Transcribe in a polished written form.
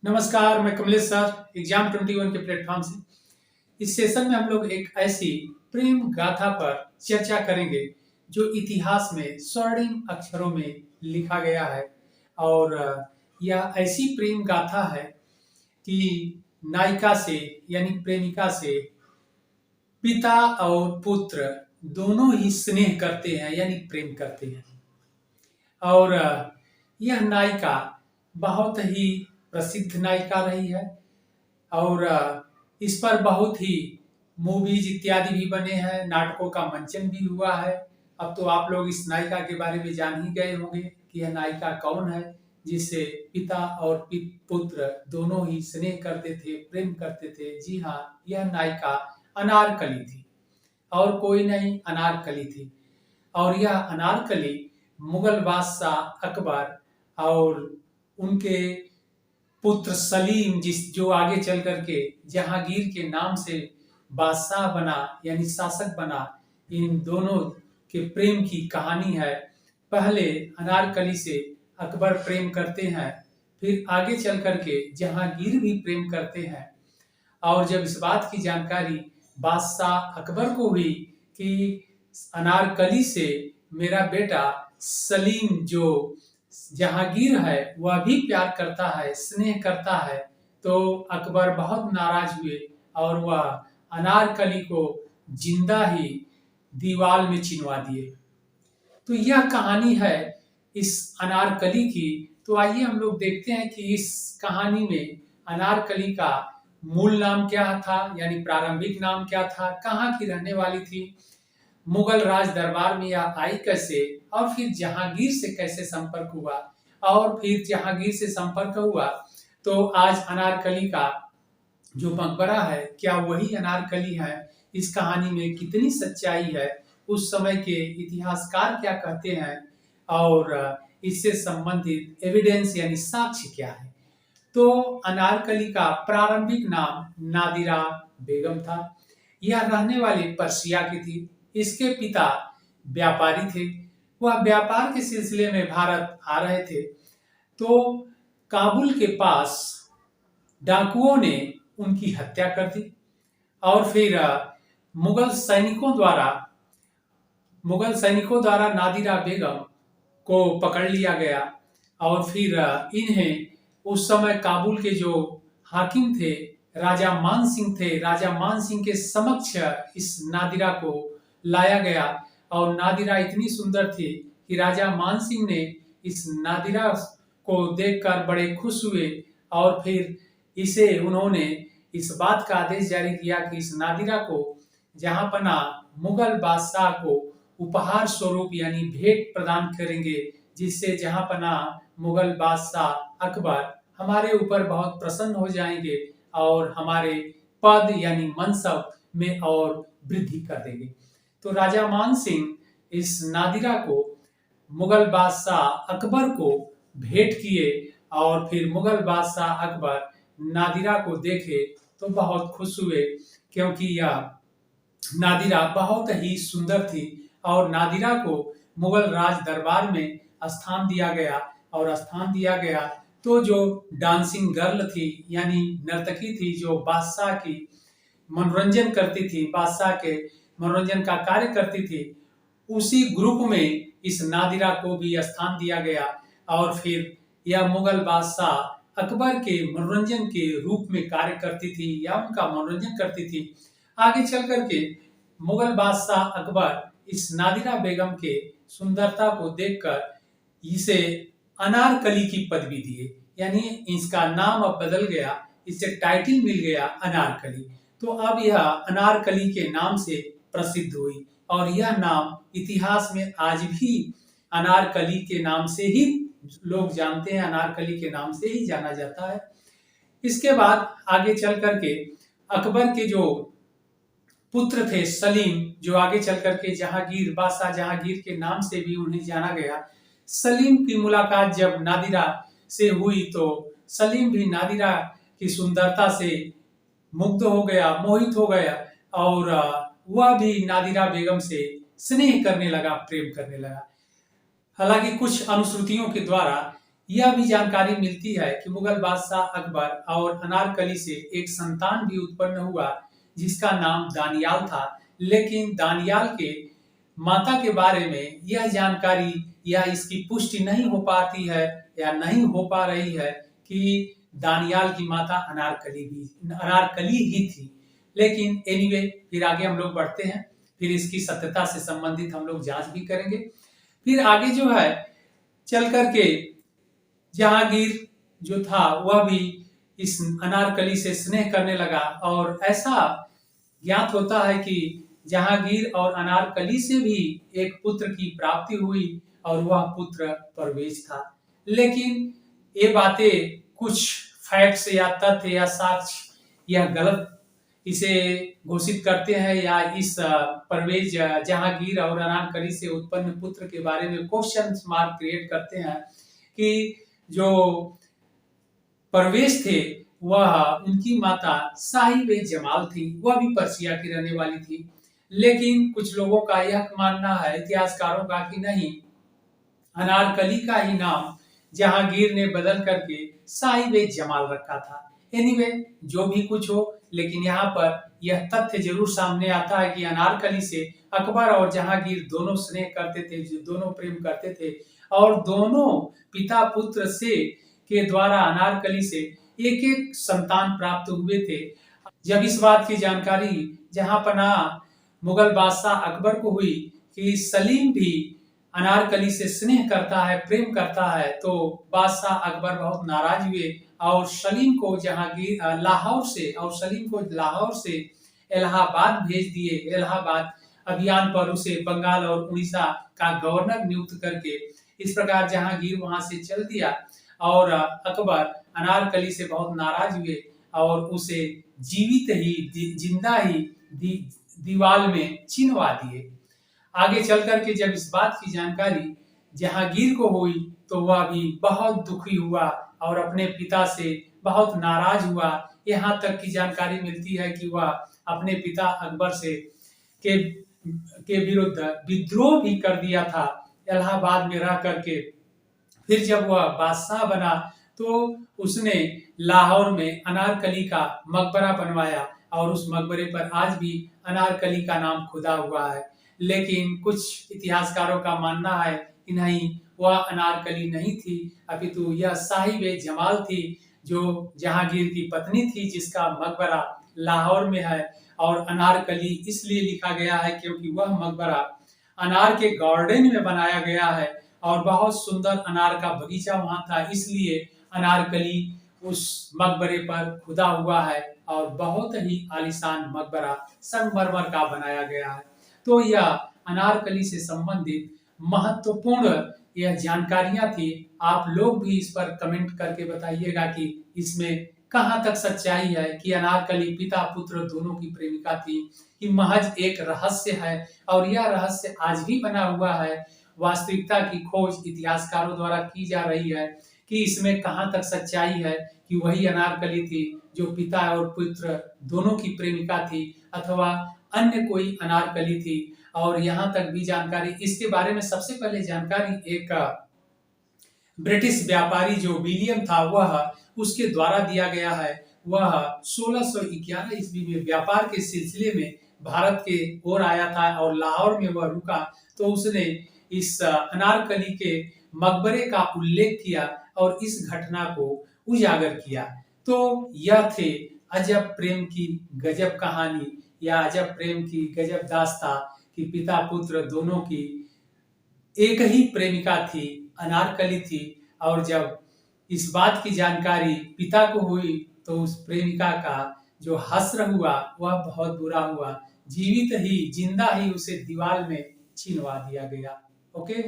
नमस्कार, मैं Kamlesh sir exam 21 के प्लेटफॉर्म से। इस सेशन में हम लोग एक ऐसी प्रेम गाथा पर चर्चा करेंगे जो इतिहास में स्वर्णिम अक्षरों में लिखा गया है। और यह ऐसी प्रेम गाथा है कि नायिका से यानी प्रेमिका से पिता और पुत्र दोनों ही स्नेह करते हैं यानी प्रेम करते हैं। और यह नायिका बहुत ही प्रसिद्ध नायिका रही है। और इस पर बहुत ही मूवीज इत्यादि भी बने हैं, नाटकों का मंचन भी हुआ है। अब तो आप लोग इस नायिका के बारे में जान ही गए होंगे कि यह नायिका कौन है, जिससे पिता और पुत्र दोनों ही स्नेह करते थे, प्रेम करते थे। जी हाँ, यह नायिका अनारकली थी और कोई नहीं, अनारकली थी। और यह अनारकली मुगल बादशाह अकबर और उनके पुत्र सलीम जो आगे चल करके जहांगीर के नाम से बादशाह बना यानी शासक बना, इन दोनों के प्रेम की कहानी है। पहले अनारकली से अकबर प्रेम करते हैं, फिर आगे चल करके जहांगीर भी प्रेम करते हैं। और जब इस बात की जानकारी बादशाह अकबर को हुई कि अनारकली से मेरा बेटा सलीम जो जहांगीर है वह भी प्यार करता है, स्नेह करता है, तो अकबर बहुत नाराज हुए और वह अनारकली को जिंदा ही दीवार में चिनवा दिए। तो यह कहानी है इस अनारकली की। तो आइए हम लोग देखते हैं कि इस कहानी में अनारकली का मूल नाम क्या था, यानी प्रारंभिक नाम क्या था, कहाँ की रहने वाली थी, मुगल राज दरबार में यह आई कैसे, और फिर जहांगीर से कैसे संपर्क हुआ, और फिर जहांगीर से संपर्क हुआ तो आज अनारकली का जो मकबरा है क्या वही अनारकली है। इस कहानी में कितनी सच्चाई है, उस समय के इतिहासकार क्या कहते हैं, और इससे संबंधित एविडेंस यानी साक्ष्य क्या है। तो अनारकली का प्रारंभिक नाम नादिरा बेगम था। यह रहने वाली पर्सिया की थी। इसके पिता व्यापारी थे। वह व्यापार के सिलसिले में भारत आ रहे थे, तो काबुल के पास डाकुओं ने उनकी हत्या कर दी। और फिर मुगल सैनिकों द्वारा नादिरा बेगम को पकड़ लिया गया। और फिर इन्हें उस समय काबुल के जो हाकिम थे राजा मान सिंह थे, राजा मान सिंह के समक्ष इस नादिरा को लाया गया। और नादिरा इतनी सुंदर थी कि राजा मान सिंह ने इस नादिरा को देखकर बड़े खुश हुए। और फिर इसे उन्होंने इस बात का आदेश जारी किया कि इस नादिरा को जहां पना मुगल बादशाह को उपहार स्वरूप यानी भेंट प्रदान करेंगे, जिससे जहां पना मुगल बादशाह अकबर हमारे ऊपर बहुत प्रसन्न हो जाएंगे और हमारे पद यानी मनसब में और वृद्धि कर देंगे। तो राजा मान सिंह इस नादिरा को मुगल बादशाह अकबर को भेंट किए। और फिर मुगल बादशाह अकबर नादिरा को देखे तो बहुत खुश हुए, क्योंकि यह नादिरा बहुत ही सुंदर थी। और नादिरा को मुगल राज दरबार में स्थान दिया गया। और स्थान दिया गया तो जो डांसिंग गर्ल थी यानी नर्तकी थी, जो बादशाह की मनोरंजन करती थी, बादशाह के मनोरंजन का कार्य करती थी, उसी ग्रुप में इस नादिरा को भी स्थान दिया गया। और फिर यह मुगल बादशाह अकबर के मनोरंजन के रूप में कार्य करती थी या उनका मनोरंजन करती थी। आगे चल करके मुगल बादशाह अकबर इस नादिरा बेगम के सुंदरता को देखकर इसे अनारकली की पदवी दिए, यानी इसका नाम अब बदल गया, इसे टाइटल मिल गया अनारकली। तो अब यह अनारकली के नाम से प्रसिद्ध हुई और यह नाम इतिहास में आज भी अनारकली के नाम से ही लोग जानते हैं, अनारकली के नाम से ही जाना जाता है। इसके बाद आगे चल करके अकबर के जो पुत्र थे सलीम, जो आगे चल करके जहांगीर, बादशाह जहांगीर के नाम से भी उन्हें जाना गया। सलीम की मुलाकात जब नादिरा से हुई तो सलीम भी नादिरा की सुंदरता से मुग्ध हो गया, मोहित हो गया, और वह भी नादिरा बेगम से स्नेह करने लगा, प्रेम करने लगा। हालांकि कुछ अनुश्रुतियों के द्वारा यह भी जानकारी मिलती है कि मुगल बादशाह अकबर और अनारकली से एक संतान भी उत्पन्न हुआ जिसका नाम दानियाल था। लेकिन दानियाल के माता के बारे में यह जानकारी या इसकी पुष्टि नहीं हो पाती है या नहीं हो पा रही है कि दानियाल की माता अनारकली ही थी। लेकिन एनीवे फिर आगे हम लोग बढ़ते हैं, फिर इसकी सत्यता से संबंधित हम लोग जांच भी करेंगे। फिर आगे जो है चल करके जहांगीर जो था वह भी इस अनारकली से स्नेह करने लगा और ऐसा ज्ञात होता है कि जहांगीर और अनारकली से भी एक पुत्र की प्राप्ति हुई और वह पुत्र परवेज था। लेकिन ये बातें कुछ फैक्ट्स या तथ्य या साक्ष्य यह गलत इसे घोषित करते हैं या इस परवेज जहांगीर और अनारकली से उत्पन्न पुत्र के बारे में क्वेश्चन मार्क क्रिएट करते हैं कि जो परवेज थे वह उनकी माता साहिब जमाल थी, वह भी पर्सिया की रहने वाली थी। लेकिन कुछ लोगों का यह मानना है, इतिहासकारों का, कि नहीं, अनारकली का ही नाम जहांगीर ने बदल करके साहिब जमाल रखा था। एनीवे जो भी कुछ हो, लेकिन यहाँ पर यह तथ्य जरूर सामने आता है कि अनारकली से अकबर और जहांगीर दोनों स्नेह करते थे, जो दोनों प्रेम करते थे और दोनों पिता पुत्र से के द्वारा अनारकली से एक एक संतान प्राप्त हुए थे। जब इस बात की जानकारी जहां पना मुगल बादशाह अकबर को हुई कि सलीम भी अनारकली से स्नेह करता है, प्रेम करता है, तो बादशाह अकबर बहुत नाराज हुए और सलीम को जहांगीर लाहौर से इलाहाबाद भेज दिए। इलाहाबाद अभियान पर उसे बंगाल और उड़ीसा का गवर्नर नियुक्त करके इस प्रकार जहांगीर वहां से चल दिया और अकबर अनारकली से बहुत नाराज हुए और उसे जीवित ही जिंदा ही दीवाल में चिनवा दिए। आगे चल करके जब इस बात की जानकारी जहांगीर को हुई तो वह भी बहुत दुखी हुआ और अपने पिता से बहुत नाराज हुआ। यहाँ तक की जानकारी मिलती है कि वह अपने पिता अकबर से के विरुद्ध विद्रोह भी कर दिया था इलाहाबाद में रह करके। फिर जब वह बादशाह बना तो उसने लाहौर में अनारकली का मकबरा बनवाया और उस मकबरे पर आज भी अनारकली का नाम खुदा हुआ है। लेकिन कुछ इतिहासकारों का मानना है कि नहीं, वह अनारकली नहीं थी, अपितु यह साहिब जमाल थी जो जहांगीर की पत्नी थी, जिसका मकबरा लाहौर में है। और अनारकली इसलिए लिखा गया है क्योंकि वह मकबरा अनार के गार्डन में बनाया गया है और बहुत सुंदर अनार का बगीचा वहां था, इसलिए अनारकली उस मकबरे पर खुदा हुआ है और बहुत ही आलीशान मकबरा संगमरमर का बनाया गया है। तो यह अनारकली से संबंधित महत्वपूर्ण यह जानकारियां थी। आप लोग भी इस पर कमेंट करके बताइएगा कि इसमें कहां तक सच्चाई है कि अनारकली पिता पुत्र दोनों की प्रेमिका थी, कि महज एक रहस्य है और यह रहस्य आज भी बना हुआ है। वास्तविकता की खोज इतिहासकारों द्वारा की जा रही है कि इसमें कहां तक सच्चाई है कि वही अनारकली थी जो पिता और पुत्र दोनों की प्रेमिका थी, अथवा अन्य कोई अनारकली थी। और यहाँ तक भी जानकारी इसके बारे में सबसे पहले जानकारी एक ब्रिटिश व्यापारी जो विलियम था वह उसके द्वारा दिया गया है। वह 1611 ईस्वी में व्यापार के सिलसिले में भारत के ओर आया था और लाहौर में वह रुका, तो उसने इस अनारकली के मकबरे का उल्लेख किया और इस घटना को उजागर किया। तो यह थे अजब प्रेम की गजब कहानी या अजब प्रेम की गजब दास्तां कि पिता पुत्र दोनों की एक ही प्रेमिका थी, अनारकली थी। और जब इस बात की जानकारी पिता को हुई तो उस प्रेमिका का जो हश्र हुआ वह बहुत बुरा हुआ, जिंदा ही उसे दीवार में चिनवा दिया गया। ओके।